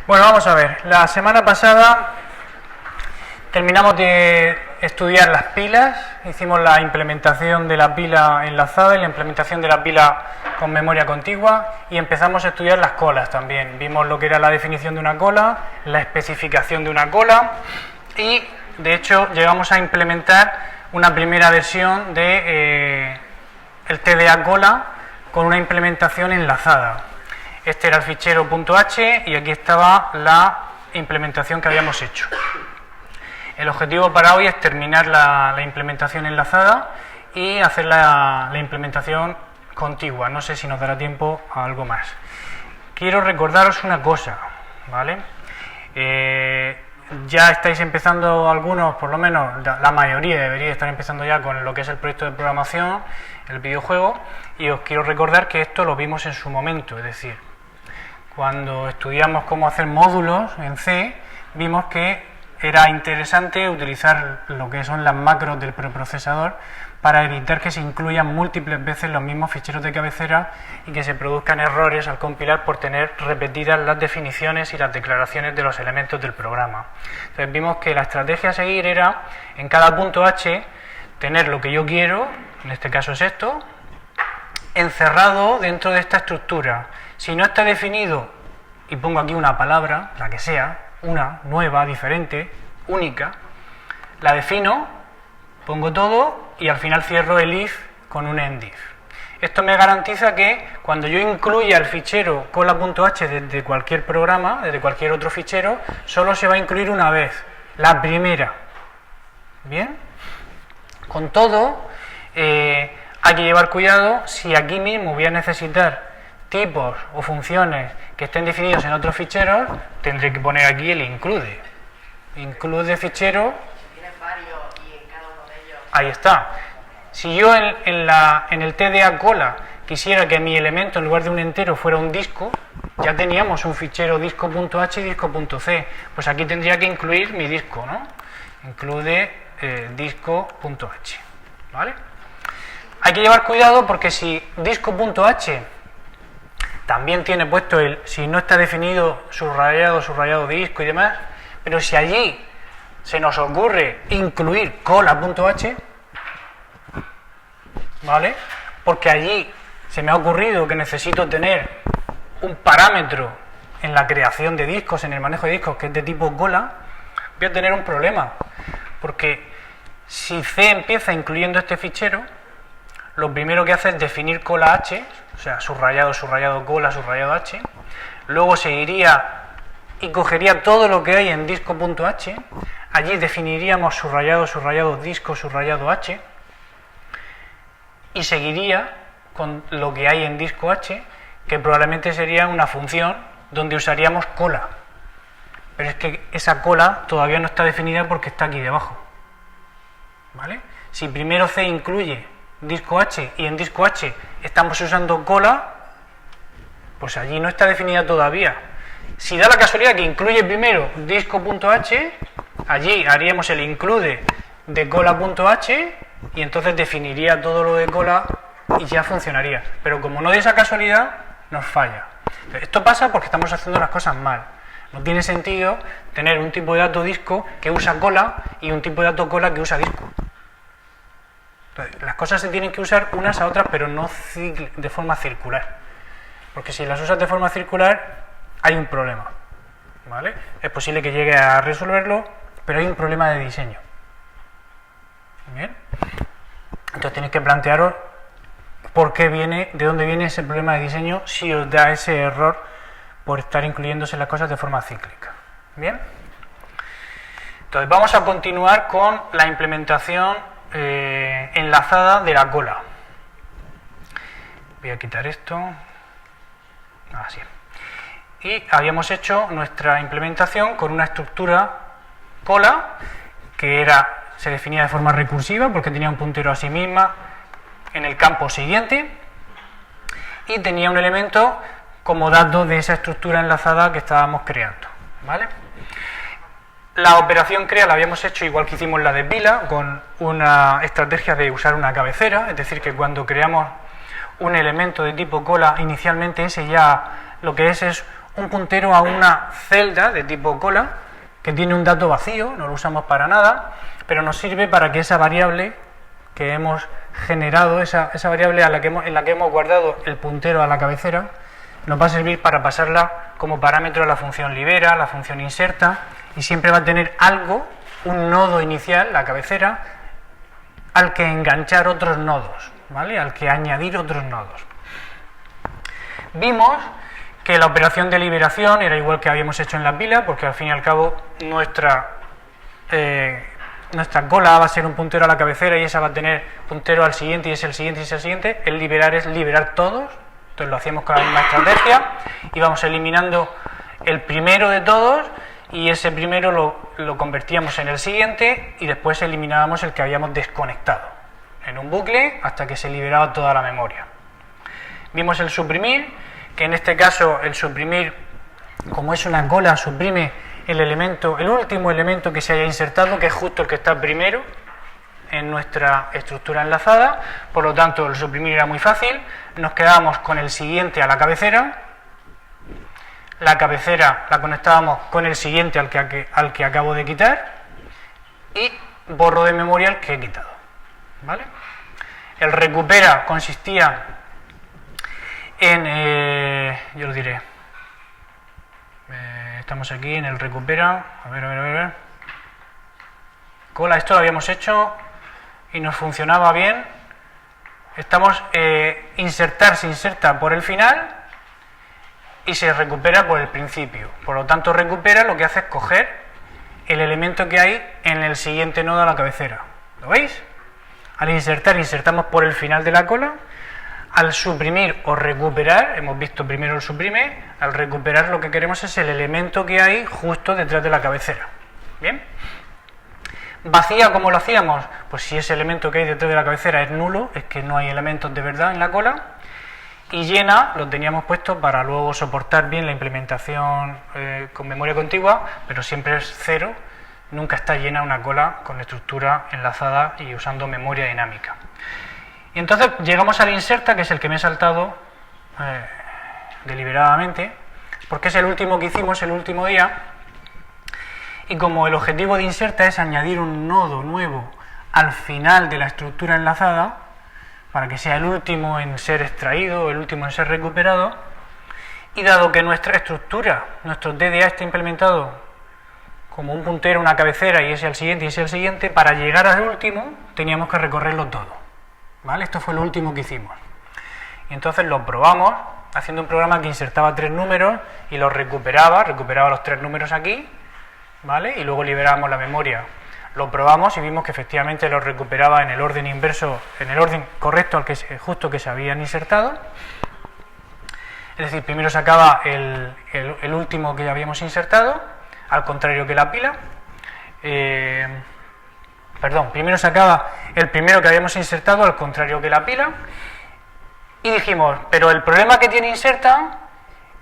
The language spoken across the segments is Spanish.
Bueno, vamos a ver. La semana pasada terminamos de estudiar las pilas, hicimos la implementación de la pila enlazada y la implementación de la pila con memoria contigua y empezamos a estudiar las colas también. Vimos lo que era la definición de una cola, la especificación de una cola y, de hecho, llegamos a implementar una primera versión de el TDA cola con una implementación enlazada. Este era el fichero .h y aquí estaba la implementación que habíamos hecho. El objetivo para hoy es terminar la implementación enlazada y hacer la implementación contigua. No sé si nos dará tiempo a algo más. Quiero recordaros una cosa, ¿vale? Ya estáis empezando algunos, por lo menos la mayoría debería estar empezando ya con lo que es el proyecto de programación, el videojuego, y os quiero recordar que esto lo vimos en su momento, es decir, cuando estudiamos cómo hacer módulos en C, vimos que era interesante utilizar lo que son las macros del preprocesador para evitar que se incluyan múltiples veces los mismos ficheros de cabecera y que se produzcan errores al compilar por tener repetidas las definiciones y las declaraciones de los elementos del programa. Entonces vimos que la estrategia a seguir era, en cada punto H, tener lo que yo quiero, en este caso es esto, encerrado dentro de esta estructura. Si no está definido, y pongo aquí una palabra, la que sea, una, nueva, diferente, única, la defino, pongo todo y al final cierro el if con un endif. Esto me garantiza que cuando yo incluya el fichero cola.h desde cualquier programa, desde cualquier otro fichero, solo se va a incluir una vez, la primera. ¿Bien? Con todo, hay que llevar cuidado si aquí mismo voy a necesitar tipos o funciones que estén definidos en otros ficheros, tendré que poner aquí el include. Include fichero. Tienes varios y en cada uno de ellos. Ahí está. Si yo en el TDA cola quisiera que mi elemento en lugar de un entero fuera un disco, ya teníamos un fichero disco.h y disco.c. Pues aquí tendría que incluir mi disco, ¿no? Include disco.h. ¿Vale? Hay que llevar cuidado porque si disco.h también tiene puesto si no está definido subrayado disco y demás, pero si allí se nos ocurre incluir cola.h, ¿vale? Porque allí se me ha ocurrido que necesito tener un parámetro en la creación de discos, en el manejo de discos, que es de tipo cola, voy a tener un problema, porque si C empieza incluyendo este fichero, lo primero que hace es definir cola h, o sea, subrayado cola, subrayado h, luego seguiría y cogería todo lo que hay en disco.h, allí definiríamos subrayado disco, subrayado h, y seguiría con lo que hay en disco h, que probablemente sería una función donde usaríamos cola. Pero es que esa cola todavía no está definida porque está aquí debajo. ¿Vale? Si primero C incluye disco H y en disco H estamos usando cola, pues allí no está definida todavía. Si da la casualidad que incluye primero disco.h, allí haríamos el include de cola.h y entonces definiría todo lo de cola y ya funcionaría. Pero como no da esa casualidad, nos falla. Esto pasa porque estamos haciendo las cosas mal. No tiene sentido tener un tipo de dato disco que usa cola y un tipo de dato cola que usa disco. Entonces, las cosas se tienen que usar unas a otras, pero no de forma circular. Porque si las usas de forma circular, hay un problema. ¿Vale? Es posible que llegue a resolverlo, pero hay un problema de diseño. ¿Bien? Entonces tenéis que plantearos de dónde viene ese problema de diseño si os da ese error por estar incluyéndose las cosas de forma cíclica. ¿Bien? Entonces vamos a continuar con la implementación enlazada de la cola. Voy a quitar esto. Así. Y habíamos hecho nuestra implementación con una estructura cola que se definía de forma recursiva porque tenía un puntero a sí misma en el campo siguiente y tenía un elemento como dato de esa estructura enlazada que estábamos creando. ¿Vale? La operación crea la habíamos hecho igual que hicimos la de pila, con una estrategia de usar una cabecera, es decir, que cuando creamos un elemento de tipo cola, inicialmente ese ya lo que es un puntero a una celda de tipo cola que tiene un dato vacío, no lo usamos para nada, pero nos sirve para que esa variable que hemos generado, esa variable en la que hemos guardado el puntero a la cabecera, nos va a servir para pasarla como parámetro a la función libera, la función inserta, y siempre va a tener algo, un nodo inicial, la cabecera, al que enganchar otros nodos, ¿vale? Al que añadir otros nodos. Vimos que la operación de liberación era igual que habíamos hecho en la pila, porque al fin y al cabo nuestra cola va a ser un puntero a la cabecera y esa va a tener puntero al siguiente y es el siguiente y es el siguiente. El liberar es liberar todos, entonces lo hacíamos con la misma estrategia y vamos eliminando el primero de todos y ese primero lo convertíamos en el siguiente y después eliminábamos el que habíamos desconectado en un bucle hasta que se liberaba toda la memoria. Vimos el suprimir, que en este caso el suprimir, como es una cola, suprime el último elemento que se haya insertado, que es justo el que está primero en nuestra estructura enlazada. Por lo tanto, el suprimir era muy fácil. Nos quedábamos con el siguiente a la cabecera. La cabecera la conectábamos con el siguiente al que acabo de quitar y borro de memoria el que he quitado, ¿vale? El recupera consistía en, yo lo diré, estamos aquí en el recupera, a ver, cola, esto lo habíamos hecho y nos funcionaba bien. Estamos, insertar se inserta por el final y se recupera por el principio. Por lo tanto, recupera lo que hace es coger el elemento que hay en el siguiente nodo a la cabecera. ¿Lo veis? Al insertar, insertamos por el final de la cola. Al suprimir o recuperar, hemos visto primero el suprime, al recuperar lo que queremos es el elemento que hay justo detrás de la cabecera. ¿Bien? Vacía, ¿cómo lo hacíamos? Pues si ese elemento que hay detrás de la cabecera es nulo, es que no hay elementos de verdad en la cola. Y llena lo teníamos puesto para luego soportar bien la implementación con memoria contigua, pero siempre es cero, nunca está llena una cola con estructura enlazada y usando memoria dinámica. Y entonces llegamos al inserta, que es el que me he saltado deliberadamente, porque es el último que hicimos el último día, y como el objetivo de inserta es añadir un nodo nuevo al final de la estructura enlazada, para que sea el último en ser extraído, el último en ser recuperado, y dado que nuestra estructura, nuestro DDA está implementado como un puntero, una cabecera, y ese al siguiente y ese al siguiente, para llegar al último teníamos que recorrerlo todo, ¿vale? Esto fue lo último que hicimos. Y entonces lo probamos haciendo un programa que insertaba 3 números y los recuperaba los 3 números aquí, ¿vale? Y luego liberábamos la memoria. Lo probamos y vimos que efectivamente los recuperaba en el orden inverso, en el orden correcto al que justo que se habían insertado. Es decir, primero sacaba el último que habíamos insertado, al contrario que la pila. Primero sacaba el primero que habíamos insertado, al contrario que la pila. Y dijimos, pero el problema que tiene inserta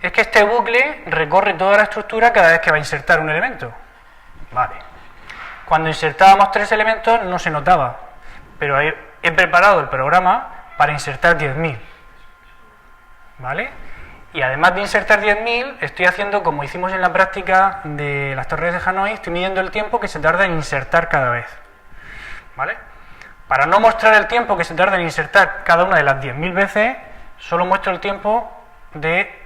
es que este bucle recorre toda la estructura cada vez que va a insertar un elemento. Vale. Cuando insertábamos 3 elementos no se notaba, pero he preparado el programa para insertar 10.000, ¿vale? Y además de insertar 10.000, estoy haciendo como hicimos en la práctica de las torres de Hanoi, estoy midiendo el tiempo que se tarda en insertar cada vez, ¿vale? Para no mostrar el tiempo que se tarda en insertar cada una de las 10.000 veces, solo muestro el tiempo de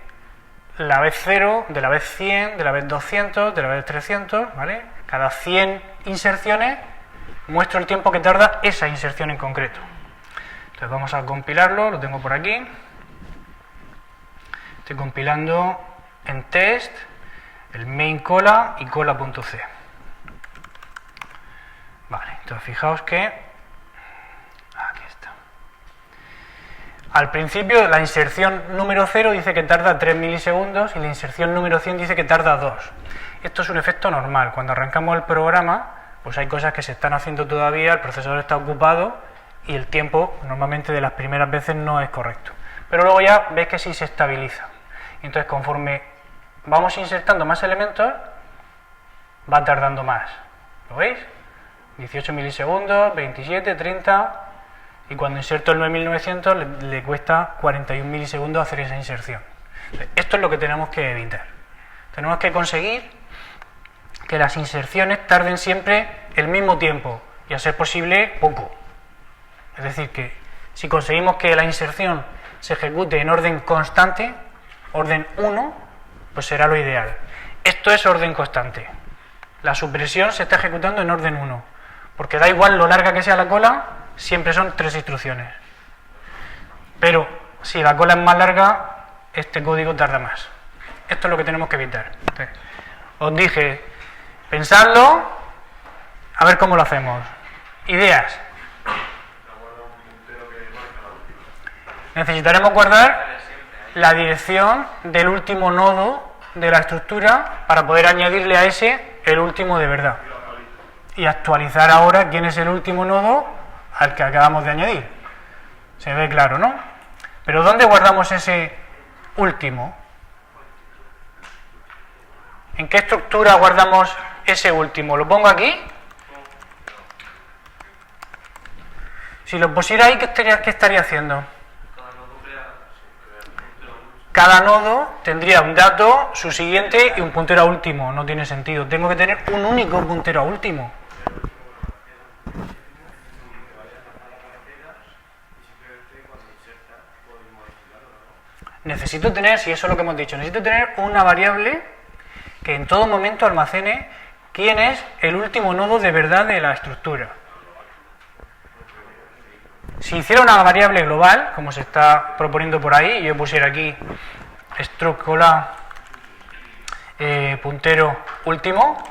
la vez 0, de la vez 100, de la vez 200, de la vez 300, ¿vale? Cada 100 inserciones muestro el tiempo que tarda esa inserción en concreto. Entonces vamos a compilarlo, lo tengo por aquí. Estoy compilando en test el main cola y cola.c. Vale, entonces fijaos que aquí está. Al principio la inserción número 0 dice que tarda 3 milisegundos y la inserción número 100 dice que tarda 2. Esto es un efecto normal. Cuando arrancamos el programa, pues hay cosas que se están haciendo todavía, el procesador está ocupado y el tiempo normalmente de las primeras veces no es correcto. Pero luego ya ves que sí se estabiliza. Y entonces conforme vamos insertando más elementos, va tardando más. ¿Lo veis? 18 milisegundos, 27, 30... y cuando inserto el 9900 le cuesta 41 milisegundos hacer esa inserción. Esto es lo que tenemos que evitar. Tenemos que conseguir que las inserciones tarden siempre el mismo tiempo y a ser posible poco. Es decir, que si conseguimos que la inserción se ejecute en orden constante, orden 1, pues será lo ideal. Esto es orden constante. La supresión se está ejecutando en orden 1, porque da igual lo larga que sea la cola, siempre son 3 instrucciones. Pero si la cola es más larga, este código tarda más. Esto es lo que tenemos que evitar. Entonces, os dije, pensadlo, a ver cómo lo hacemos. Ideas. Necesitaremos guardar la dirección del último nodo de la estructura para poder añadirle a ese el último de verdad. Y actualizar ahora quién es el último nodo al que acabamos de añadir. Se ve claro, ¿no? Pero ¿dónde guardamos ese último? ¿En qué estructura guardamos ese último? ¿Lo pongo aquí? Si lo pusiera ahí, ¿qué estaría haciendo? Cada nodo tendría un dato, su siguiente y un puntero a último. No tiene sentido. Tengo que tener un único puntero a último. Necesito tener, si eso es lo que hemos dicho, necesito tener una variable que en todo momento almacene quién es el último nodo de verdad de la estructura. Si hiciera una variable global, como se está proponiendo por ahí, y yo pusiera aquí struct cola puntero último,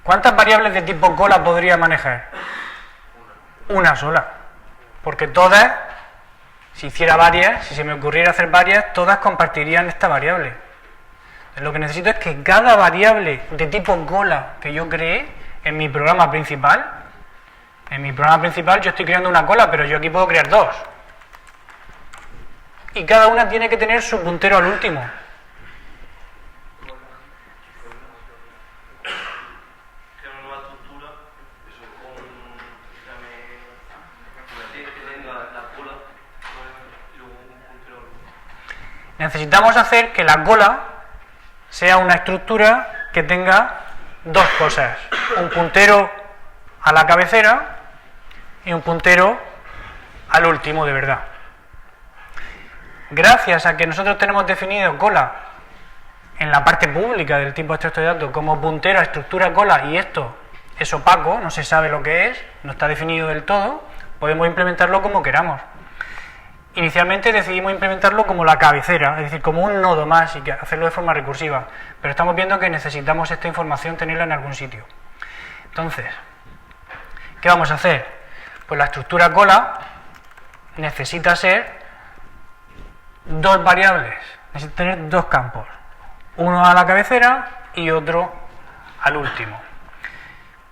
¿cuántas variables de tipo cola podría manejar? Una sola. Porque todas, si hiciera varias, si se me ocurriera hacer varias, todas compartirían esta variable. Lo que necesito es que cada variable de tipo cola que yo cree en mi programa principal, yo estoy creando una cola, pero yo aquí puedo crear dos. Y cada una tiene que tener su puntero al último. Necesitamos hacer que la cola sea una estructura que tenga dos cosas: un puntero a la cabecera y un puntero al último de verdad. Gracias a que nosotros tenemos definido cola en la parte pública del tipo extracto de datos como puntero a estructura cola, y esto es opaco, no se sabe lo que es, no está definido del todo, podemos implementarlo como queramos. Inicialmente decidimos implementarlo como la cabecera, es decir, como un nodo más, y hacerlo de forma recursiva, pero estamos viendo que necesitamos esta información tenerla en algún sitio. Entonces, ¿qué vamos a hacer? Pues la estructura cola necesita ser dos variables, necesita tener dos campos, uno a la cabecera y otro al último.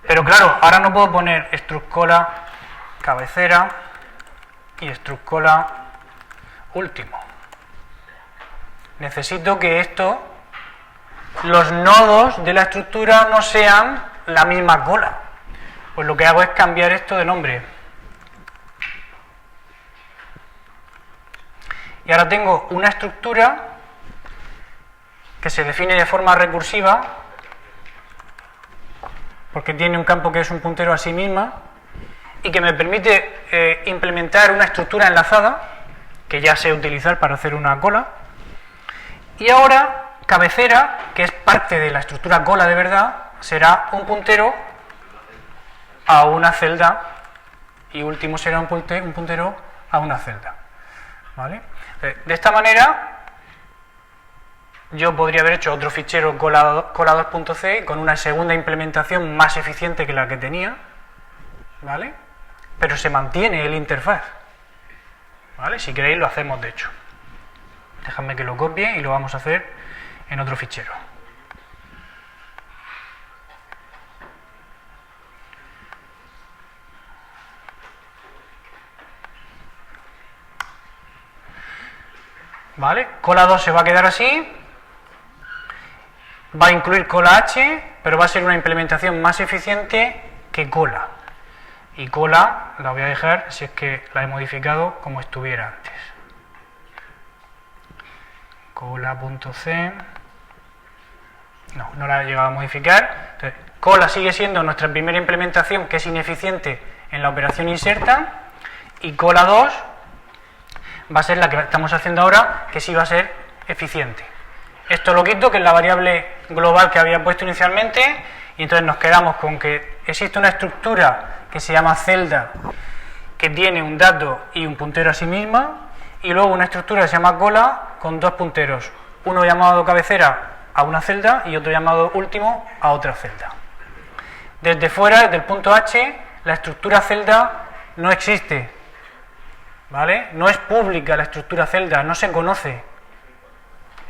Pero claro, ahora no puedo poner struct cola cabecera y struct cola último. Necesito que los nodos de la estructura no sean la misma cola. Pues lo que hago es cambiar esto de nombre. Y ahora tengo una estructura que se define de forma recursiva, porque tiene un campo que es un puntero a sí misma, y que me permite implementar una estructura enlazada, que ya sé utilizar para hacer una cola. Y ahora, cabecera, que es parte de la estructura cola de verdad, será un puntero a una celda, y último será un puntero a una celda. ¿Vale? De esta manera, yo podría haber hecho otro fichero cola2.c con una segunda implementación más eficiente que la que tenía, ¿vale? Pero se mantiene el interfaz, ¿vale? Si queréis lo hacemos, de hecho. Dejadme que lo copie y lo vamos a hacer en otro fichero. ¿Vale? Cola 2 se va a quedar así, va a incluir cola H, pero va a ser una implementación más eficiente que cola. Y cola la voy a dejar, si es que la he modificado, como estuviera antes. Cola.c No la he llegado a modificar. Entonces, cola sigue siendo nuestra primera implementación, que es ineficiente en la operación inserta, y cola 2 va a ser la que estamos haciendo ahora, que sí va a ser eficiente. Esto lo quito, que es la variable global que había puesto inicialmente, y entonces nos quedamos con que existe una estructura que se llama celda, que tiene un dato y un puntero a sí misma, y luego una estructura que se llama cola con dos punteros, uno llamado cabecera a una celda y otro llamado último a otra celda. Desde fuera, desde el punto H, la estructura celda no existe, ¿vale? No es pública la estructura celda, no se conoce.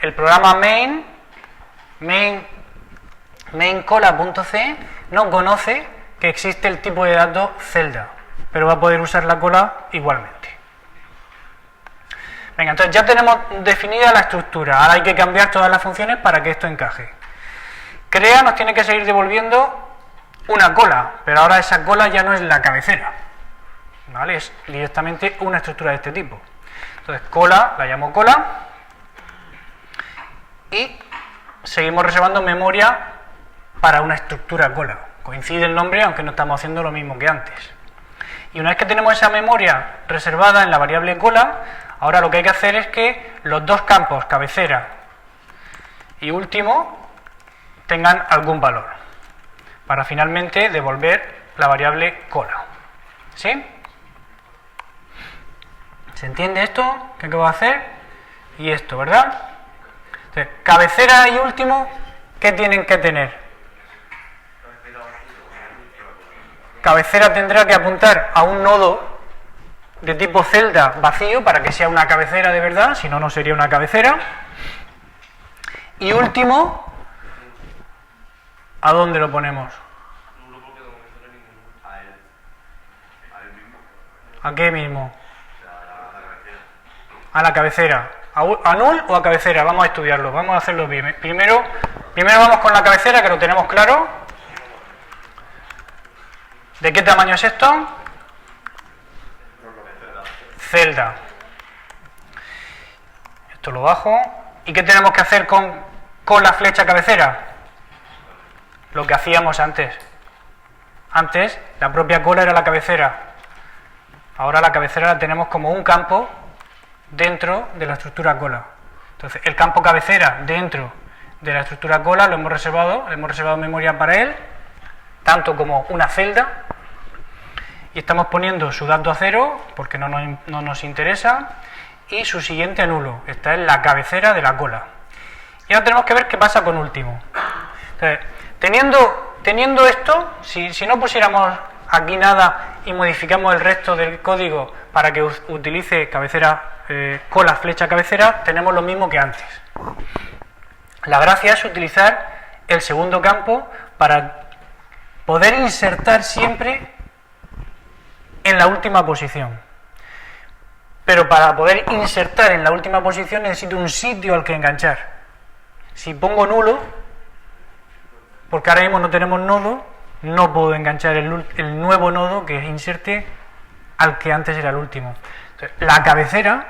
El programa main.cola.c no conoce que existe el tipo de datos celda, pero va a poder usar la cola igualmente. Venga, entonces ya tenemos definida la estructura, ahora hay que cambiar todas las funciones para que esto encaje. Crea nos tiene que seguir devolviendo una cola, pero ahora esa cola ya no es la cabecera, ¿vale? Es directamente una estructura de este tipo. Entonces cola, la llamo cola, y seguimos reservando memoria para una estructura cola. Coincide el nombre, aunque no estamos haciendo lo mismo que antes. Y una vez que tenemos esa memoria reservada en la variable cola, ahora lo que hay que hacer es que los dos campos, cabecera y último, tengan algún valor, para finalmente devolver la variable cola. ¿Sí? ¿Se entiende esto que acabo de hacer? Y esto, ¿verdad? Entonces, cabecera y último, ¿qué tienen que tener? Cabecera tendrá que apuntar a un nodo de tipo celda vacío para que sea una cabecera de verdad, si no, no sería una cabecera. Y último, ¿a dónde lo ponemos? ¿A qué mismo? A la cabecera. ¿A null o a cabecera? Vamos a estudiarlo, vamos a hacerlo bien. Primero vamos con la cabecera, que lo tenemos claro. ¿De qué tamaño es esto? Celda. Esto lo bajo. ¿Y qué tenemos que hacer con la flecha cabecera? Lo que hacíamos antes. Antes la propia cola era la cabecera. Ahora la cabecera la tenemos como un campo dentro de la estructura cola. Entonces el campo cabecera dentro de la estructura cola lo hemos reservado memoria para él, tanto como una celda, y estamos poniendo su dato a 0 porque no nos interesa, y su siguiente a nulo. Esta es la cabecera de la cola. Y ahora tenemos que ver qué pasa con último. Entonces, teniendo esto, si no pusiéramos aquí nada y modificamos el resto del código para que utilice cabecera, cola, flecha, cabecera, tenemos lo mismo que antes. La gracia es utilizar el segundo campo para poder insertar siempre en la última posición. Pero para poder insertar en la última posición necesito un sitio al que enganchar. Si pongo nulo, porque ahora mismo no tenemos nodo, no puedo enganchar el nuevo nodo que inserte al que antes era el último. Entonces, la cabecera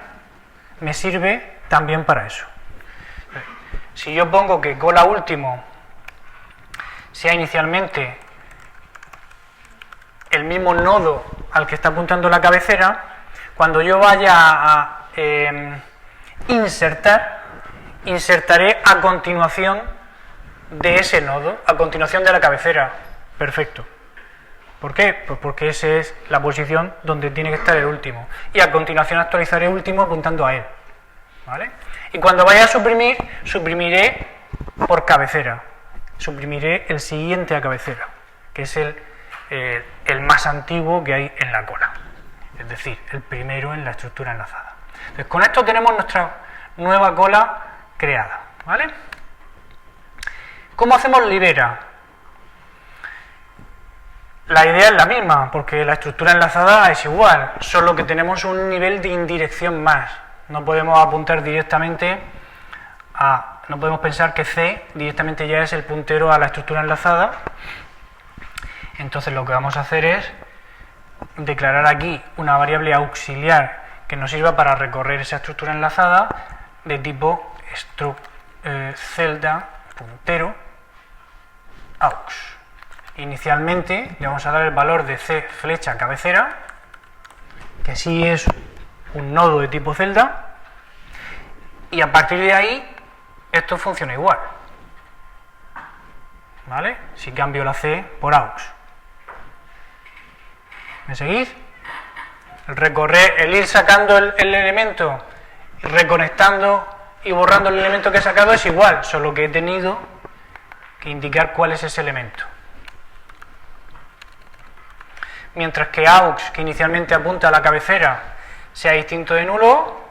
me sirve también para eso. Si yo pongo que cola último sea inicialmente el mismo nodo al que está apuntando la cabecera, cuando yo vaya a insertaré a continuación de ese nodo, a continuación de la cabecera. Perfecto. ¿Por qué? Pues porque esa es la posición donde tiene que estar el último. Y a continuación actualizaré el último apuntando a él. ¿Vale? Y cuando vaya a suprimir, suprimiré por cabecera. Suprimiré el siguiente a cabecera, que es el más antiguo que hay en la cola. Es decir, el primero en la estructura enlazada. Entonces, con esto tenemos nuestra nueva cola creada. ¿Vale? ¿Cómo hacemos libera? La idea es la misma, porque la estructura enlazada es igual, solo que tenemos un nivel de indirección más. No podemos apuntar directamente no podemos pensar que C directamente ya es el puntero a la estructura enlazada. Entonces lo que vamos a hacer es declarar aquí una variable auxiliar que nos sirva para recorrer esa estructura enlazada de tipo struct celda puntero, aux. Inicialmente le vamos a dar el valor de C flecha cabecera, que sí es un nodo de tipo celda, y a partir de ahí esto funciona igual, ¿vale? Si cambio la C por aux. ¿Me seguís? El ir sacando el elemento, reconectando y borrando el elemento que he sacado es igual, solo que he tenido que indicar cuál es ese elemento. Mientras que aux, que inicialmente apunta a la cabecera, sea distinto de nulo,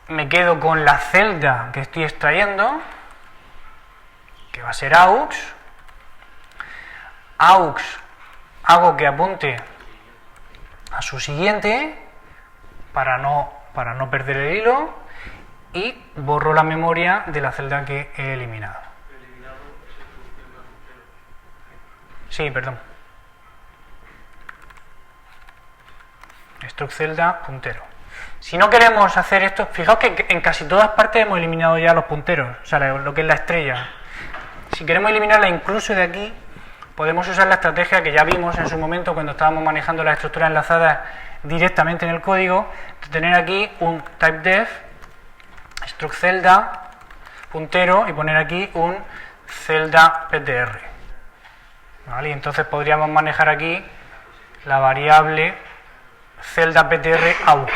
me quedo con la celda que estoy extrayendo, que va a ser aux. Aux hago que apunte a su siguiente para no perder el hilo y borro la memoria de la celda que he eliminado. Sí, perdón. Struct celda puntero. Si no queremos hacer esto, fijaos que en casi todas partes hemos eliminado ya los punteros, o sea, lo que es la estrella. Si queremos eliminarla incluso de aquí, podemos usar la estrategia que ya vimos en su momento cuando estábamos manejando las estructuras enlazadas directamente en el código, de tener aquí un typedef struct celda puntero y poner aquí un celda ptr. ¿Vale? Y entonces podríamos manejar aquí la variable celda ptr aux.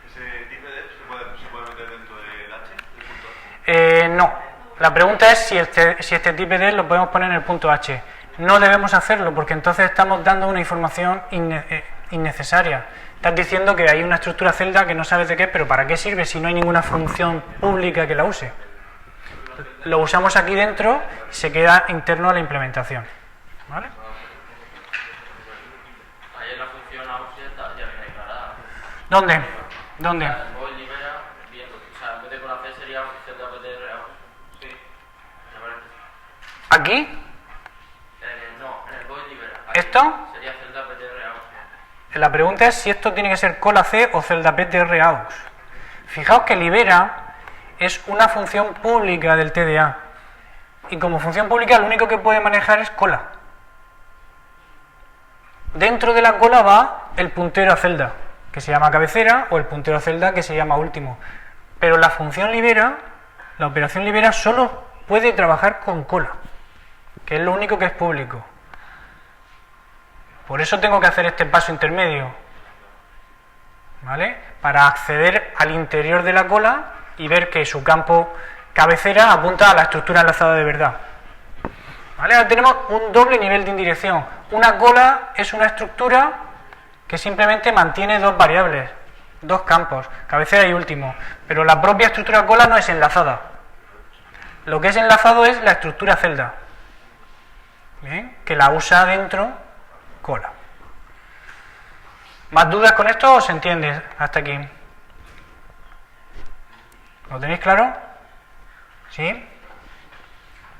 ¿Ese typedef se puede meter dentro del h, del punto h? No. La pregunta es si este typedef lo podemos poner en el punto h. No debemos hacerlo porque entonces estamos dando una información innecesaria. Estás diciendo que hay una estructura celda que no sabes de qué, pero ¿para qué sirve si no hay ninguna función pública que la use? Lo usamos aquí dentro y se queda interno a la implementación. ¿Vale? Ahí en la función aux ya viene declarada. ¿Dónde? ¿Dónde? El void libera bien, o sea, en vez de con la C sería celda ptr aux. Sí. ¿Aquí? No, en el void libera. ¿Esto? Sería celda ptr aux. La pregunta es si esto tiene que ser cola C o celda ptr aux. Fijaos que libera es una función pública del TDA. Y como función pública lo único que puede manejar es cola. Dentro de la cola va el puntero a celda, que se llama cabecera, o el puntero a celda, que se llama último. Pero la función libera, la operación libera, solo puede trabajar con cola, que es lo único que es público. Por eso tengo que hacer este paso intermedio, ¿vale? Para acceder al interior de la cola y ver que su campo cabecera apunta a la estructura enlazada de verdad. ¿Vale? Ahora tenemos un doble nivel de indirección. Una cola es una estructura que simplemente mantiene dos variables, dos campos, cabecera y último. Pero la propia estructura cola no es enlazada. Lo que es enlazado es la estructura celda, ¿bien? Que la usa dentro cola. ¿Más dudas con esto o se entiende hasta aquí? ¿Lo tenéis claro? ¿Sí?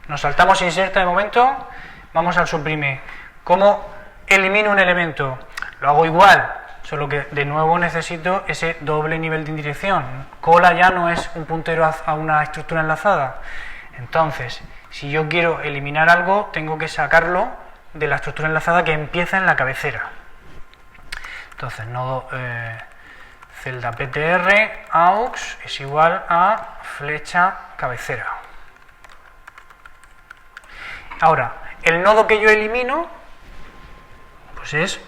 Nos saltamos inserta de momento, vamos al suprime. ¿Cómo elimino un elemento? Lo hago igual, solo que de nuevo necesito ese doble nivel de indirección. Cola ya no es un puntero a una estructura enlazada. Entonces, si yo quiero eliminar algo, tengo que sacarlo de la estructura enlazada que empieza en la cabecera. Entonces, nodo celda ptr aux es igual a flecha cabecera. Ahora, el nodo que yo elimino, pues es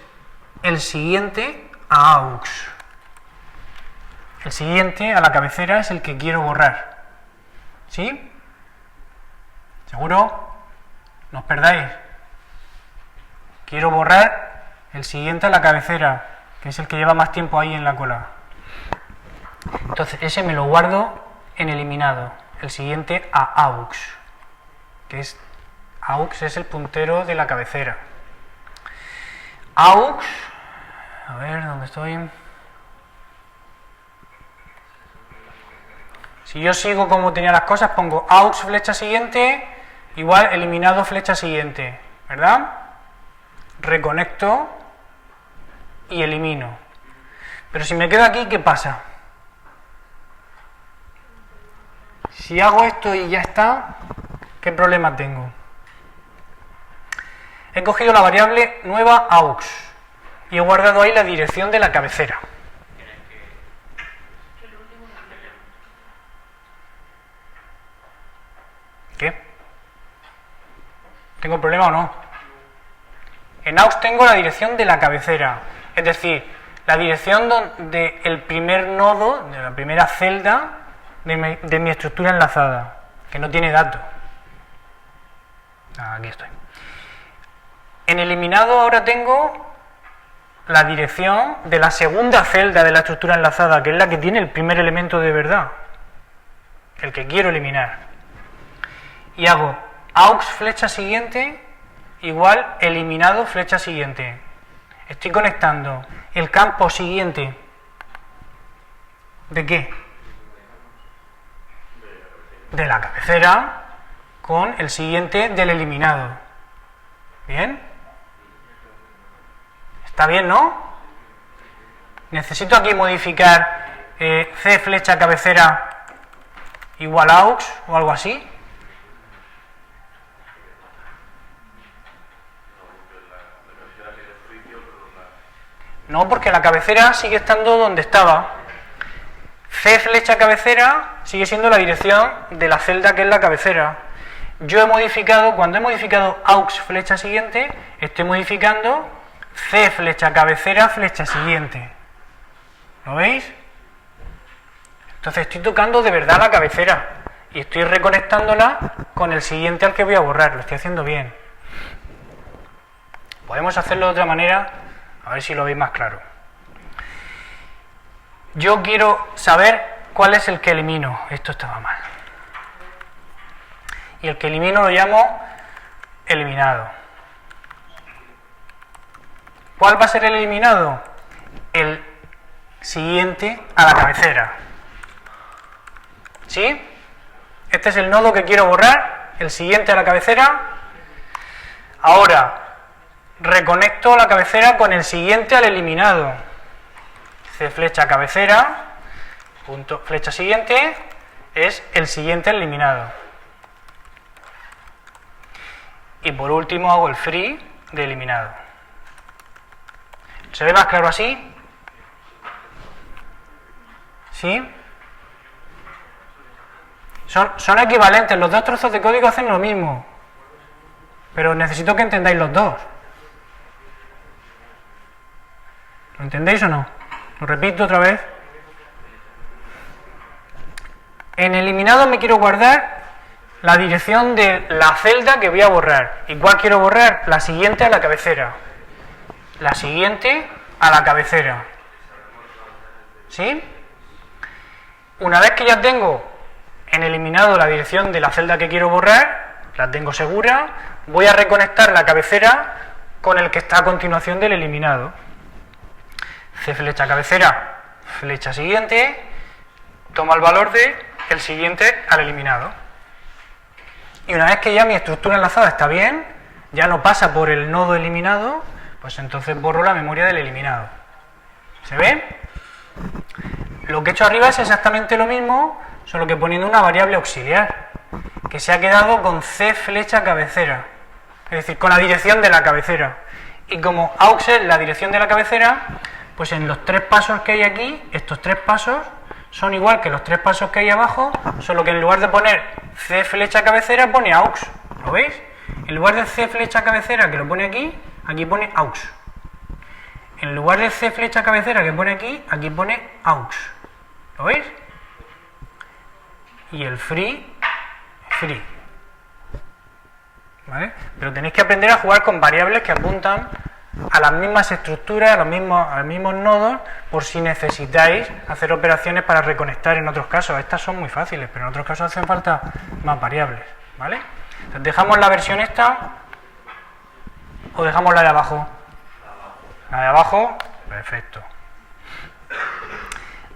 el siguiente a aux. El siguiente a la cabecera es el que quiero borrar. ¿Sí? ¿Seguro? No os perdáis. Quiero borrar el siguiente a la cabecera, que es el que lleva más tiempo ahí en la cola. Entonces, ese me lo guardo en eliminado. El siguiente a aux, que es aux es el puntero de la cabecera. Aux, a ver, ¿dónde estoy? Si yo sigo como tenía las cosas, pongo aux flecha siguiente igual eliminado flecha siguiente, ¿verdad? Reconecto y elimino. Pero si me quedo aquí, ¿qué pasa? Si hago esto y ya está, ¿qué problema tengo? he cogido la variable nueva aux y he guardado ahí la dirección de la cabecera. ¿Qué? ¿Tengo problema o no? En aux tengo la dirección de la cabecera, es decir, la dirección del primer nodo, de la primera celda de mi estructura enlazada, que no tiene datos. Aquí estoy. En eliminado ahora tengo la dirección de la segunda celda de la estructura enlazada, que es la que tiene el primer elemento de verdad, el que quiero eliminar. Y hago aux flecha siguiente igual eliminado flecha siguiente. Estoy conectando el campo siguiente. ¿De qué? De la cabecera con el siguiente del eliminado. ¿Bien? ¿Está bien, no? Necesito aquí modificar C flecha cabecera igual aux o algo así. No, porque la cabecera sigue estando donde estaba. C flecha cabecera sigue siendo la dirección de la celda que es la cabecera. Yo he modificado, cuando he modificado aux flecha siguiente, estoy modificando C flecha cabecera flecha siguiente. ¿Lo veis? Entonces estoy tocando de verdad la cabecera y estoy reconectándola con el siguiente al que voy a borrar. Lo estoy haciendo bien. Podemos hacerlo de otra manera. A ver si lo veis más claro. Yo quiero saber cuál es el que elimino. Esto estaba mal. Y el que elimino lo llamo eliminado. ¿Cuál va a ser el eliminado? El siguiente a la cabecera. ¿Sí? Este es el nodo que quiero borrar, el siguiente a la cabecera. Ahora reconecto la cabecera con el siguiente al eliminado. C flecha cabecera, punto flecha siguiente, es el siguiente al eliminado. Y por último hago el free de eliminado. ¿Se ve más claro así? ¿Sí? Son equivalentes, los dos trozos de código hacen lo mismo. Pero necesito que entendáis los dos. ¿Lo entendéis o no? Lo repito otra vez. En eliminado me quiero guardar la dirección de la celda que voy a borrar. ¿Y cuál quiero borrar? La siguiente a la cabecera. La siguiente a la cabecera. ¿Sí? Una vez que ya tengo en eliminado la dirección de la celda que quiero borrar, la tengo segura, voy a reconectar la cabecera con el que está a continuación del eliminado. C flecha cabecera, flecha siguiente, toma el valor de el siguiente al eliminado. Y una vez que ya mi estructura enlazada está bien, ya no pasa por el nodo eliminado, pues entonces borro la memoria del eliminado. ¿Se ve? Lo que he hecho arriba es exactamente lo mismo, solo que poniendo una variable auxiliar, que se ha quedado con C flecha cabecera, es decir, con la dirección de la cabecera. Y como aux es la dirección de la cabecera, pues en los tres pasos que hay aquí, estos tres pasos son igual que los tres pasos que hay abajo, solo que en lugar de poner C flecha cabecera pone aux. ¿Lo veis? En lugar de C flecha cabecera que lo pone aquí, aquí pone aux. En lugar de C flecha cabecera que pone aquí pone aux. ¿Lo veis? Y el free. ¿Vale? Pero tenéis que aprender a jugar con variables que apuntan a las mismas estructuras, a los mismos nodos, por si necesitáis hacer operaciones para reconectar en otros casos. Estas son muy fáciles, pero en otros casos hacen falta más variables. ¿Vale? Entonces, ¿dejamos la versión esta o dejamos la de abajo? La de abajo, perfecto.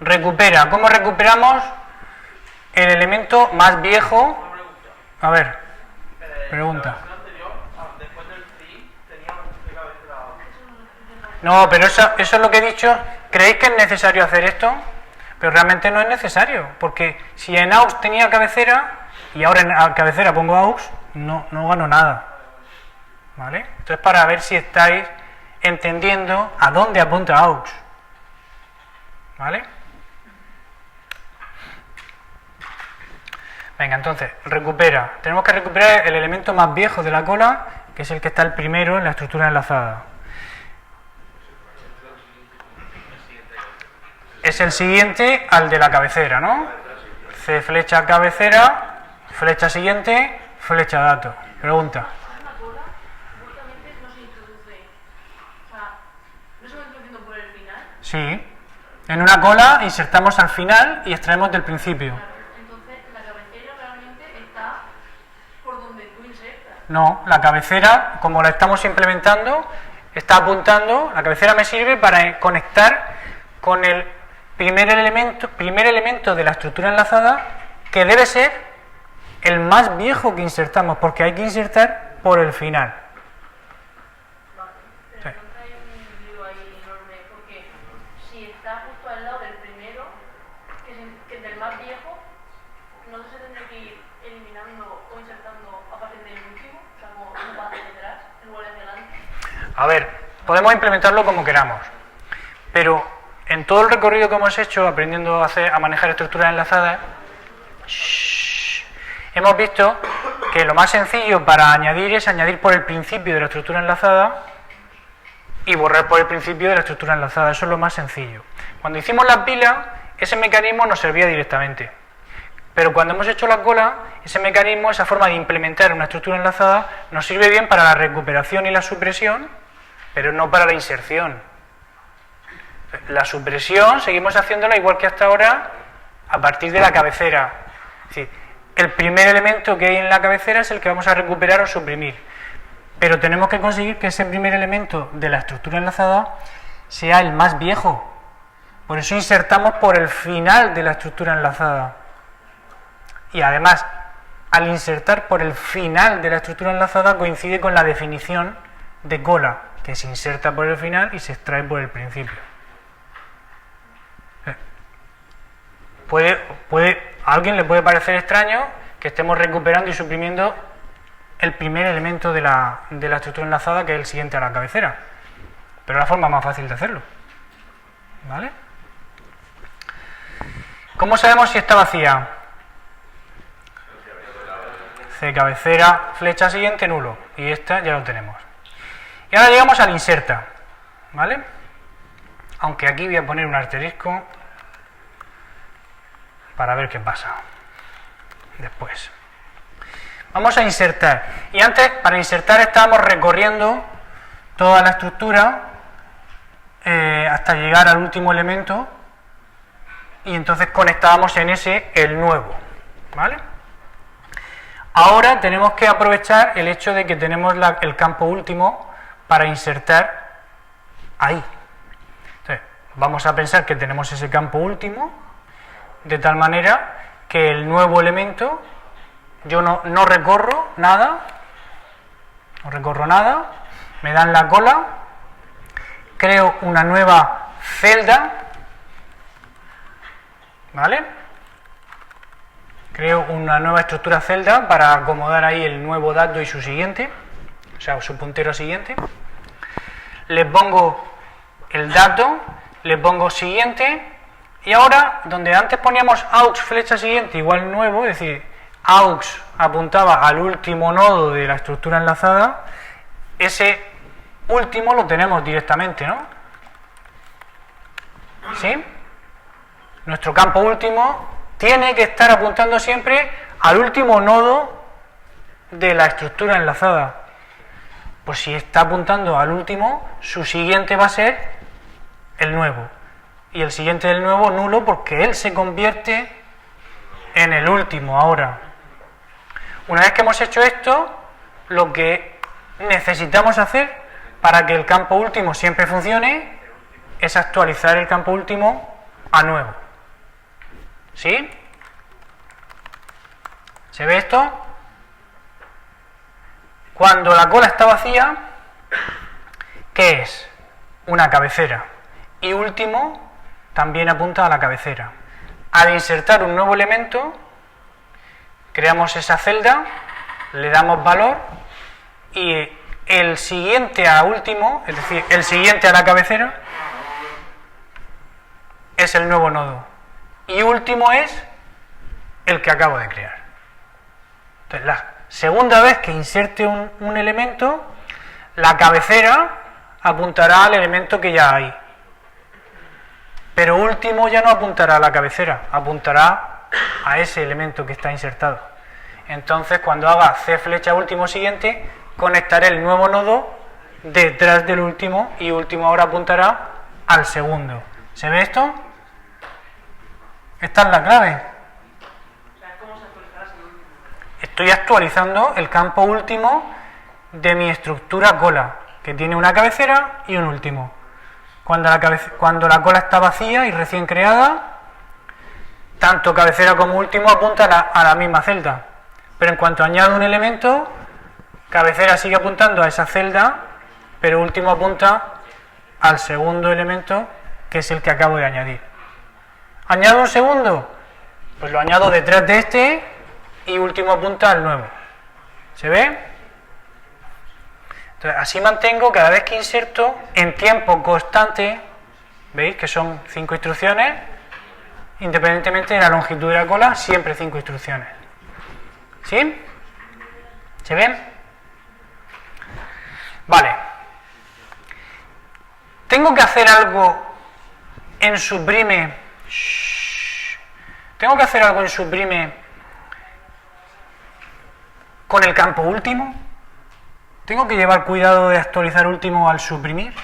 Recupera. ¿Cómo recuperamos el elemento más viejo? A ver, pregunta. No, pero eso es lo que he dicho. ¿Creéis que es necesario hacer esto? Pero realmente no es necesario, porque si en aux tenía cabecera y ahora en cabecera pongo aux, no gano nada. ¿Vale? Entonces, para ver si estáis entendiendo a dónde apunta AUX. ¿Vale? Venga, entonces, recupera. Tenemos que recuperar el elemento más viejo de la cola, que es el que está el primero en la estructura enlazada. Es el siguiente al de la cabecera, ¿no? C flecha cabecera, flecha siguiente, flecha dato. Pregunta. Una cola, justamente no se introduce, o sea, no se va introduciendo por el final. Sí. En una cola insertamos al final y extraemos del principio. Entonces, la cabecera realmente está por donde tú insertas. No, la cabecera, como la estamos implementando, está apuntando, la cabecera me sirve para conectar con el primer elemento de la estructura enlazada, que debe ser el más viejo que insertamos, porque hay que insertar por el final. Vale, pero Sí. entonces hay un lío ahí enorme, porque si está justo al lado del primero, que es del más viejo, no se tendría que ir eliminando o insertando a partir del último, o sea, como uno va hacia detrás, en lugar de adelante. A ver, podemos implementarlo como queramos, pero en todo el recorrido que hemos hecho aprendiendo a manejar estructuras enlazadas, hemos visto que lo más sencillo para añadir es añadir por el principio de la estructura enlazada y borrar por el principio de la estructura enlazada. Eso es lo más sencillo. Cuando hicimos las pilas, ese mecanismo nos servía directamente. Pero cuando hemos hecho la cola, ese mecanismo, esa forma de implementar una estructura enlazada, nos sirve bien para la recuperación y la supresión, pero no para la inserción. La supresión seguimos haciéndola igual que hasta ahora a partir de la cabecera. Es decir, el primer elemento que hay en la cabecera es el que vamos a recuperar o suprimir. Pero tenemos que conseguir que ese primer elemento de la estructura enlazada sea el más viejo. Por eso insertamos por el final de la estructura enlazada. Y además, al insertar por el final de la estructura enlazada coincide con la definición de cola, que se inserta por el final y se extrae por el principio. A alguien le puede parecer extraño que estemos recuperando y suprimiendo el primer elemento de la estructura enlazada, que es el siguiente a la cabecera, pero es la forma más fácil de hacerlo. ¿Vale? ¿Cómo sabemos si está vacía? C cabecera, flecha siguiente, nulo, y esta ya lo tenemos. Y ahora llegamos al inserta, ¿vale? Aunque aquí voy a poner un asterisco para ver qué pasa después. Vamos a insertar. Y antes, para insertar, estábamos recorriendo toda la estructura hasta llegar al último elemento, y entonces conectábamos en ese el nuevo, ¿vale? Ahora tenemos que aprovechar el hecho de que tenemos el campo último para insertar ahí. Entonces, vamos a pensar que tenemos ese campo último, de tal manera que el nuevo elemento, yo no recorro nada, me dan la cola, creo una nueva celda, ¿vale? Creo una nueva estructura celda para acomodar ahí el nuevo dato y su siguiente, o sea, su puntero siguiente. Le pongo el dato, le pongo siguiente. Y ahora, donde antes poníamos aux flecha siguiente igual nuevo, es decir, aux apuntaba al último nodo de la estructura enlazada, ese último lo tenemos directamente, ¿no? ¿Sí? Nuestro campo último tiene que estar apuntando siempre al último nodo de la estructura enlazada. Pues si está apuntando al último, su siguiente va a ser el nuevo. Y el siguiente del nuevo nulo, porque él se convierte en el último ahora. Una vez que hemos hecho esto, lo que necesitamos hacer para que el campo último siempre funcione es actualizar el campo último a nuevo. ¿Sí? ¿Se ve esto? Cuando la cola está vacía, ¿qué es? Una cabecera. Y último también apunta a la cabecera. Al insertar un nuevo elemento, creamos esa celda, le damos valor y el siguiente a último, es decir, el siguiente a la cabecera, es el nuevo nodo. Y último es el que acabo de crear. Entonces, la segunda vez que inserte un elemento, la cabecera apuntará al elemento que ya hay. Pero último ya no apuntará a la cabecera, apuntará a ese elemento que está insertado. Entonces, cuando haga C flecha último siguiente, conectaré el nuevo nodo detrás del último y último ahora apuntará al segundo. ¿Se ve esto? Esta es la clave. Estoy actualizando el campo último de mi estructura cola, que tiene una cabecera y un último. Cuando la cola está vacía y recién creada, tanto cabecera como último apuntan a la misma celda. Pero en cuanto añado un elemento, cabecera sigue apuntando a esa celda, pero último apunta al segundo elemento, que es el que acabo de añadir. ¿Añado un segundo? Pues lo añado detrás de este y último apunta al nuevo. ¿Se ve? Entonces, así mantengo cada vez que inserto en tiempo constante, ¿veis? Que son 5 instrucciones, independientemente de la longitud de la cola, siempre 5 instrucciones. ¿Sí? ¿Se ven? Vale. Tengo que hacer algo en Sublime. Tengo que hacer algo en Sublime con el campo último. Tengo que llevar cuidado de actualizar último al suprimir.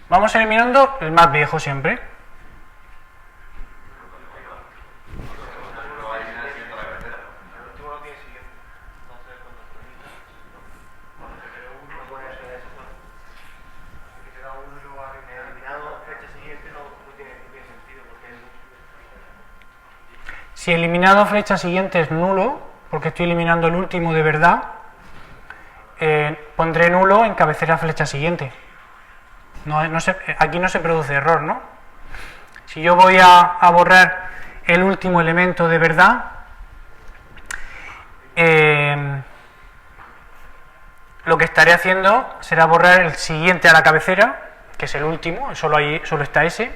Vamos eliminando el más viejo siempre. Si eliminado flecha siguiente es nulo, porque estoy eliminando el último de verdad, pondré nulo en cabecera flecha siguiente. Aquí no se produce error, ¿no? Si yo voy a borrar el último elemento de verdad, lo que estaré haciendo será borrar el siguiente a la cabecera, que es el último, solo está ese.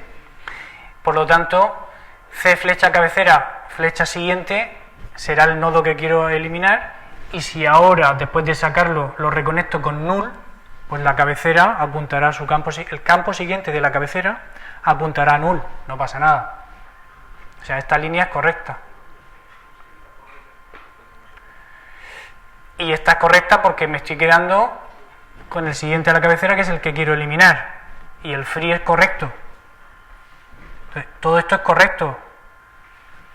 Por lo tanto, C flecha cabecera flecha siguiente será el nodo que quiero eliminar, y si ahora después de sacarlo lo reconecto con null, pues la cabecera apuntará a su campo, el campo siguiente de la cabecera apuntará a null, no pasa nada. O sea, esta línea es correcta. Y esta es correcta porque me estoy quedando con el siguiente a la cabecera, que es el que quiero eliminar, y el free es correcto. Entonces, todo esto es correcto.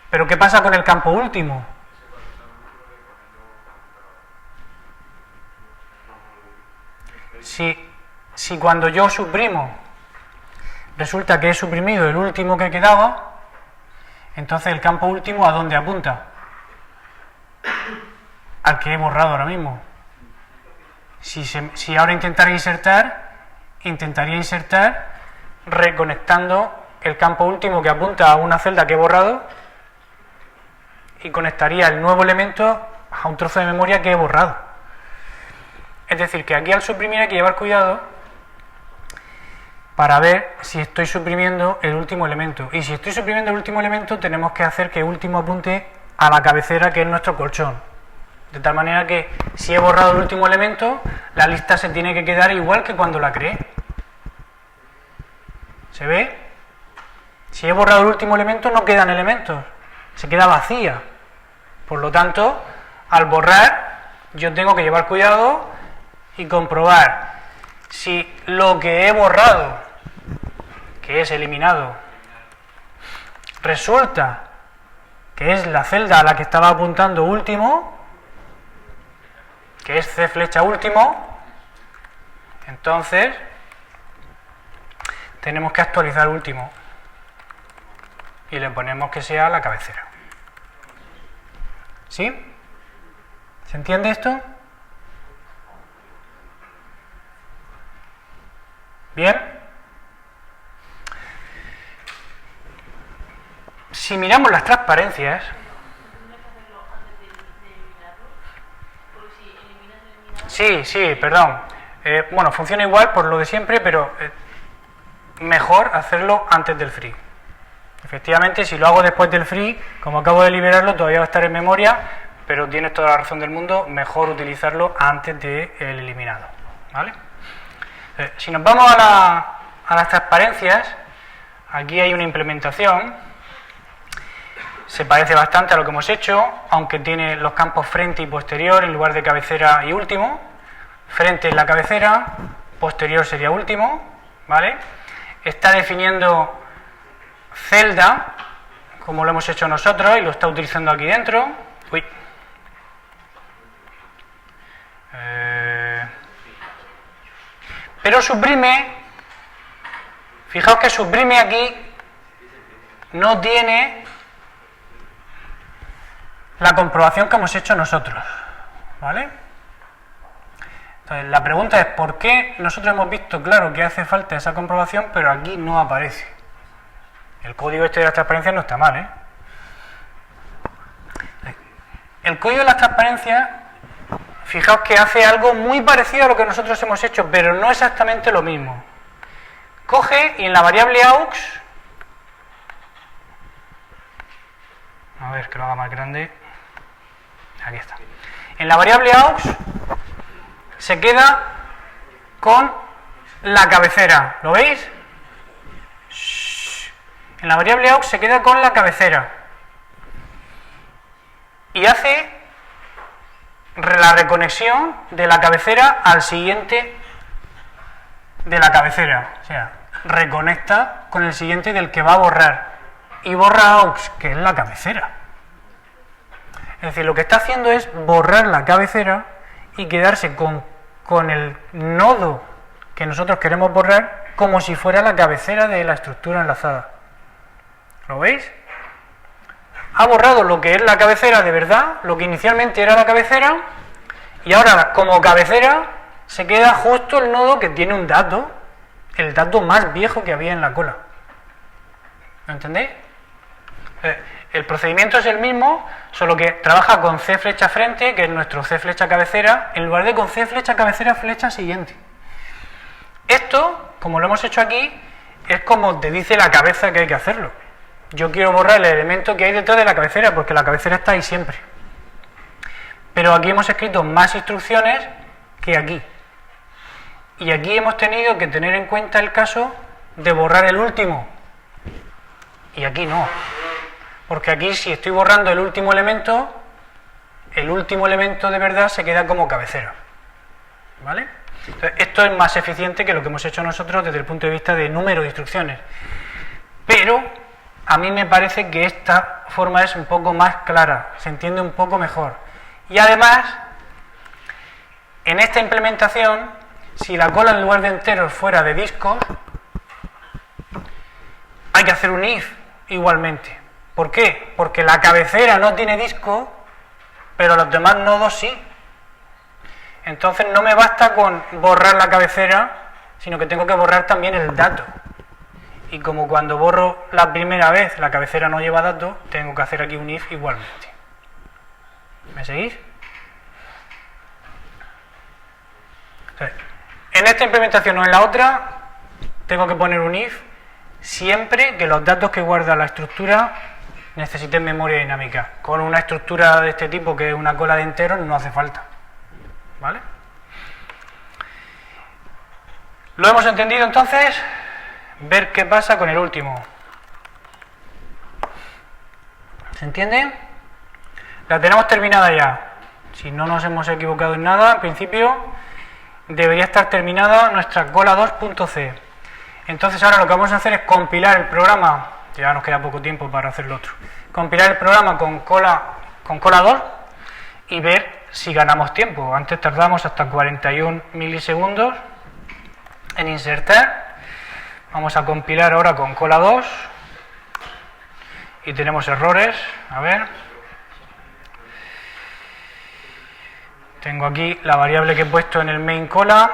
Pero ¿qué pasa con el campo último? Si cuando yo suprimo resulta que he suprimido el último que quedaba, entonces el campo último ¿a dónde apunta? Al que he borrado ahora mismo. Si ahora intentaría insertar reconectando el campo último que apunta a una celda que he borrado, y conectaría el nuevo elemento a un trozo de memoria que he borrado. Es decir, que aquí al suprimir hay que llevar cuidado para ver si estoy suprimiendo el último elemento. Y si estoy suprimiendo el último elemento, tenemos que hacer que último apunte a la cabecera, que es nuestro colchón. De tal manera que si he borrado el último elemento, la lista se tiene que quedar igual que cuando la creé. ¿Se ve? Si he borrado el último elemento, no quedan elementos, se queda vacía. Por lo tanto, al borrar, yo tengo que llevar cuidado y comprobar si lo que he borrado, que es eliminado, resulta que es la celda a la que estaba apuntando último, que es C flecha último, entonces tenemos que actualizar último y le ponemos que sea la cabecera. ¿Sí? ¿Se entiende esto? ¿Bien? Si miramos las transparencias, Sí, perdón. Bueno, funciona igual por lo de siempre, pero mejor hacerlo antes del free. Efectivamente, si lo hago después del free, como acabo de liberarlo, todavía va a estar en memoria, pero tienes toda la razón del mundo, mejor utilizarlo antes del eliminado, ¿vale? Si nos vamos a las transparencias, aquí hay una implementación, se parece bastante a lo que hemos hecho, aunque tiene los campos frente y posterior en lugar de cabecera y último. Frente es la cabecera, posterior sería último, ¿vale? Está definiendo celda, como lo hemos hecho nosotros, y lo está utilizando aquí dentro. Uy. Pero suprime, fijaos que suprime aquí no tiene la comprobación que hemos hecho nosotros, ¿vale? Entonces, la pregunta es ¿por qué nosotros hemos visto claro que hace falta esa comprobación, pero aquí no aparece? El código este de las transparencias no está mal, ¿eh? El código de las transparencias, fijaos que hace algo muy parecido a lo que nosotros hemos hecho, pero no exactamente lo mismo. Coge y en la variable aux, a ver que lo haga más grande, aquí está. En la variable aux se queda con la cabecera, ¿lo veis? En la variable aux se queda con la cabecera y hace la reconexión de la cabecera al siguiente de la cabecera, o sea, reconecta con el siguiente del que va a borrar y borra aux, que es la cabecera. Es decir, lo que está haciendo es borrar la cabecera y quedarse con el nodo que nosotros queremos borrar como si fuera la cabecera de la estructura enlazada. ¿Lo veis? Ha borrado lo que es la cabecera de verdad, lo que inicialmente era la cabecera, y ahora como cabecera se queda justo el nodo que tiene un dato, el dato más viejo que había en la cola. ¿Lo entendéis? El procedimiento es el mismo, solo que trabaja con C flecha frente, que es nuestro C flecha cabecera, en lugar de con C flecha cabecera flecha siguiente. Esto, como lo hemos hecho aquí, es como te dice la cabeza que hay que hacerlo. Yo quiero borrar el elemento que hay detrás de la cabecera, porque la cabecera está ahí siempre. Pero aquí hemos escrito más instrucciones que aquí. Y aquí hemos tenido que tener en cuenta el caso de borrar el último. Y aquí no. Porque aquí si estoy borrando el último elemento de verdad se queda como cabecera. ¿Vale? Entonces, esto es más eficiente que lo que hemos hecho nosotros desde el punto de vista de número de instrucciones. Pero a mí me parece que esta forma es un poco más clara, se entiende un poco mejor. Y además, en esta implementación, si la cola en lugar de enteros fuera de discos, hay que hacer un if igualmente. ¿Por qué? Porque la cabecera no tiene disco, pero los demás nodos sí. Entonces no me basta con borrar la cabecera, sino que tengo que borrar también el dato. Y como cuando borro la primera vez la cabecera no lleva datos, tengo que hacer aquí un if igualmente. ¿Me seguís? Entonces, en esta implementación o en la otra, tengo que poner un if siempre que los datos que guarda la estructura necesiten memoria dinámica. Con una estructura de este tipo, que es una cola de enteros, no hace falta. ¿Vale? ¿Lo hemos entendido entonces? Ver qué pasa con el último. ¿Se entiende? La tenemos terminada ya. Si no nos hemos equivocado en nada, en principio debería estar terminada nuestra cola 2.c. Entonces ahora lo que vamos a hacer es compilar el programa. Ya nos queda poco tiempo para hacer lo otro. Compilar el programa con cola 2 y ver si ganamos tiempo. Antes tardamos hasta 41 milisegundos en insertar. Vamos a compilar ahora con cola 2 y tenemos errores. A ver, tengo aquí la variable que he puesto en el main cola,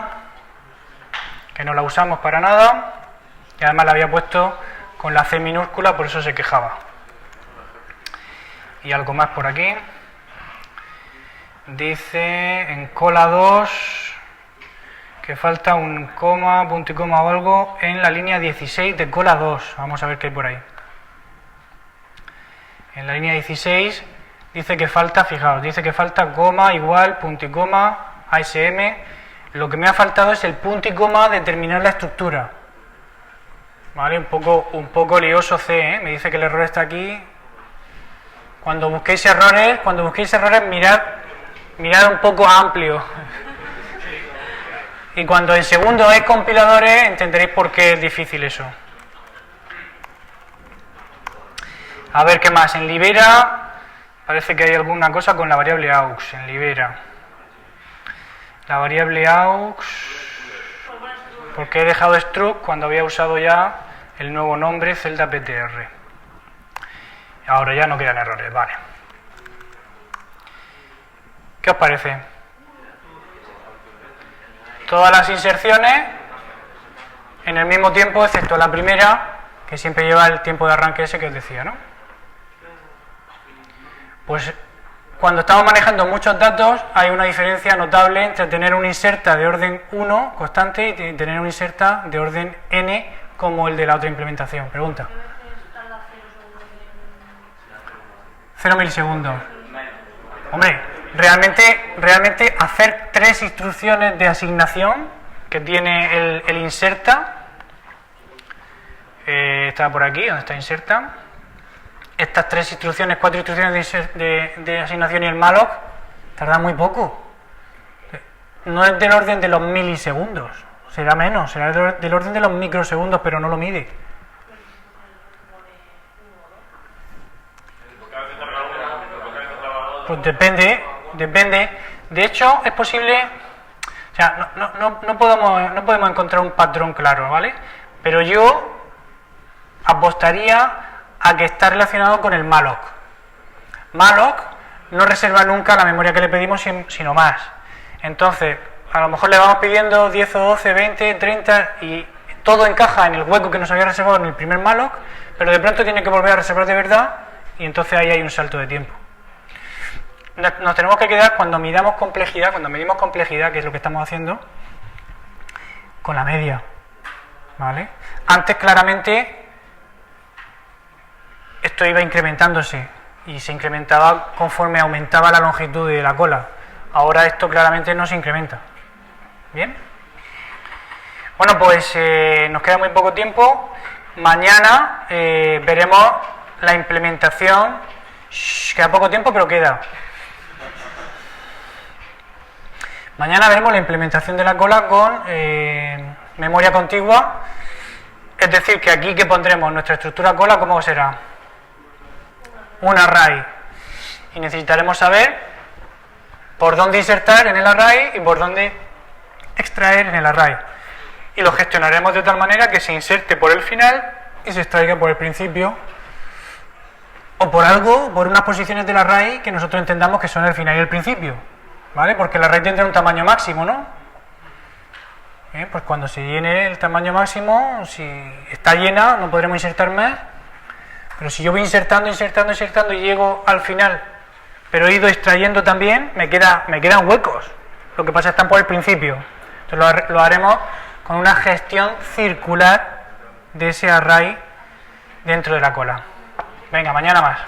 que no la usamos para nada, y además la había puesto con la C minúscula, por eso se quejaba. Y algo más por aquí. Dice en cola 2 que falta un coma, punto y coma o algo en la línea 16 de cola 2. Vamos a ver qué hay por ahí. En la línea 16 dice que falta, fijaos, dice que falta coma igual, punto y coma, ASM. Lo que me ha faltado es el punto y coma de terminar la estructura. Vale, un poco lioso C, ¿eh? Me dice que el error está aquí. Cuando busquéis errores, mirad un poco amplio. Y cuando en segundo es compiladores, entenderéis por qué es difícil eso. A ver qué más. En Libera, parece que hay alguna cosa con la variable aux. En Libera. La variable aux, porque he dejado struct cuando había usado ya el nuevo nombre celda ptr. Ahora ya no quedan errores, vale. ¿Qué os parece? Todas las inserciones en el mismo tiempo, excepto la primera, que siempre lleva el tiempo de arranque ese que os decía, ¿no? Pues cuando estamos manejando muchos datos hay una diferencia notable entre tener un inserta de orden 1 constante y tener un inserta de orden n como el de la otra implementación. Pregunta. 0 milisegundos. Hombre, realmente hacer 3 instrucciones de asignación que tiene el inserta, está por aquí, donde está inserta. Estas 3 instrucciones, 4 instrucciones de asignación y el malloc, tarda muy poco. No es del orden de los milisegundos, será menos, será del orden de los microsegundos, pero no lo mide. Pues depende. De hecho, es posible, o sea, no podemos encontrar un patrón claro, ¿vale? Pero yo apostaría a que está relacionado con el malloc. Malloc no reserva nunca la memoria que le pedimos, sino más. Entonces, a lo mejor le vamos pidiendo 10 o 12, 20, 30 y todo encaja en el hueco que nos había reservado en el primer malloc, pero de pronto tiene que volver a reservar de verdad y entonces ahí hay un salto de tiempo. Nos tenemos que quedar cuando medimos complejidad, que es lo que estamos haciendo, con la media, ¿vale? Antes claramente esto iba incrementándose y se incrementaba conforme aumentaba la longitud de la cola. Ahora esto claramente no se incrementa. ¿Bien? Bueno, pues nos queda muy poco tiempo. Mañana veremos la implementación. Queda poco tiempo, pero queda. Mañana veremos la implementación de la cola con memoria contigua. Es decir, que aquí que pondremos nuestra estructura cola, ¿cómo será? Un array. Y necesitaremos saber por dónde insertar en el array y por dónde extraer en el array. Y lo gestionaremos de tal manera que se inserte por el final y se extraiga por el principio. O por unas posiciones del array que nosotros entendamos que son el final y el principio. ¿Vale? Porque el array tendrá un tamaño máximo, ¿no? Pues cuando se llene el tamaño máximo, si está llena, no podremos insertar más. Pero si yo voy insertando y llego al final, pero he ido extrayendo también, me quedan huecos. Lo que pasa es que están por el principio. Entonces lo haremos con una gestión circular de ese array dentro de la cola. Venga, mañana más.